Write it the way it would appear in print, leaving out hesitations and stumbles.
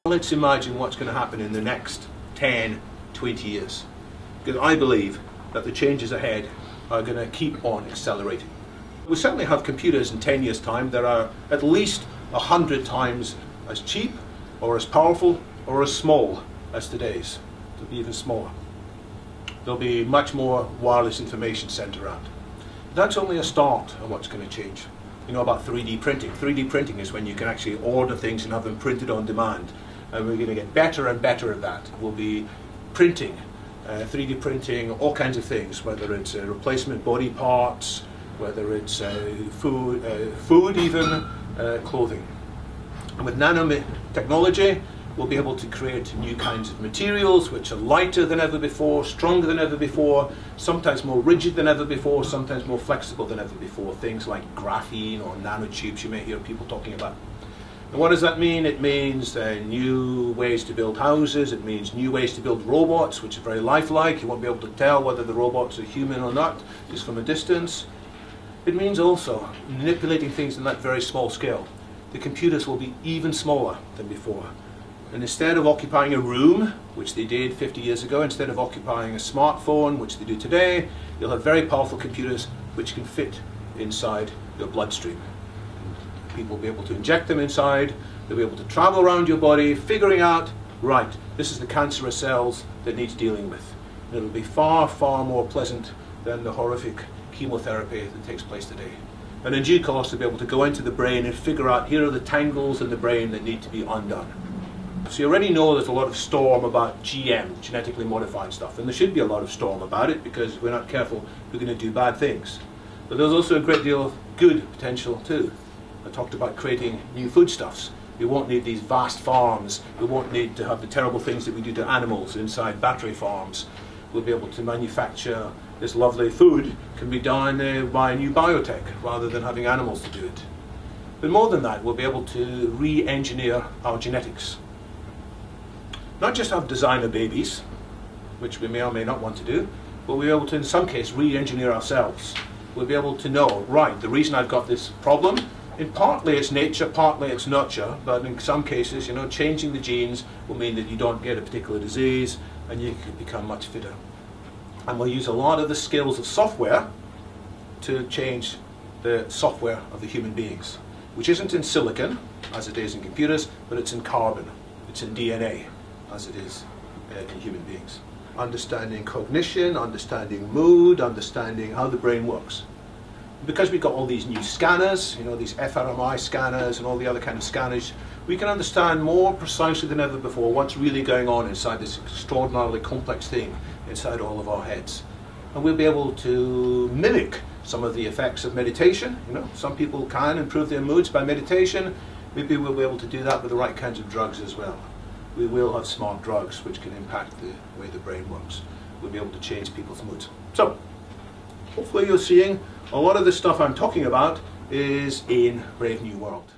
Let's imagine what's going to happen in the next 10, 20 years. Because I believe that the changes ahead are going to keep on accelerating. We certainly have computers in 10 years' time that are at least 100 times as cheap, or as powerful, or as small as today's. They'll be even smaller. There'll be much more wireless information sent around. That's only a start of what's going to change. You know about 3D printing. 3D printing is when you can actually order things and have them printed on demand. And we're going to get better and better at that. We'll be printing, 3D printing, all kinds of things, whether it's replacement body parts, whether it's food even, clothing. And with nanotechnology, we'll be able to create new kinds of materials which are lighter than ever before, stronger than ever before, sometimes more rigid than ever before, sometimes more flexible than ever before. Things like graphene or nanotubes you may hear people talking about. And what does that mean? It means new ways to build houses, it means new ways to build robots, which are very lifelike. You won't be able to tell whether the robots are human or not, just from a distance. It means also manipulating things on that very small scale. The computers will be even smaller than before. And instead of occupying a room, which they did 50 years ago, instead of occupying a smartphone, which they do today, you'll have very powerful computers which can fit inside your bloodstream. People will be able to inject them inside, they'll be able to travel around your body, figuring out, right, this is the cancerous cells that needs dealing with. And it'll be far, far more pleasant than the horrific chemotherapy that takes place today. And in due course, they'll be able to go into the brain and figure out, here are the tangles in the brain that need to be undone. So you already know there's a lot of storm about GM, genetically modified stuff, and there should be a lot of storm about it because if we're not careful, we're going to do bad things. But there's also a great deal of good potential too. I talked about creating new foodstuffs. We won't need these vast farms. We won't need to have the terrible things that we do to animals inside battery farms. We'll be able to manufacture this lovely food can be done by a new biotech rather than having animals to do it. But more than that, we'll be able to re-engineer our genetics. Not just have designer babies, which we may or may not want to do, but we'll be able to, in some case, re-engineer ourselves. We'll be able to know, right, the reason I've got this problem, in partly it's nature, partly it's nurture, but in some cases, you know, changing the genes will mean that you don't get a particular disease and you can become much fitter. And we'll use a lot of the skills of software to change the software of the human beings, which isn't in silicon, as it is in computers, but it's in carbon, it's in DNA, as it is in human beings. Understanding cognition, understanding mood, understanding how the brain works. Because we've got all these new scanners, you know, these fMRI scanners and all the other kind of scanners, we can understand more precisely than ever before what's really going on inside this extraordinarily complex thing inside all of our heads. And we'll be able to mimic some of the effects of meditation. You know, some people can improve their moods by meditation. Maybe we'll be able to do that with the right kinds of drugs as well. We will have smart drugs which can impact the way the brain works. We'll be able to change people's moods. So, hopefully you're seeing a lot of the stuff I'm talking about is in Brave New World.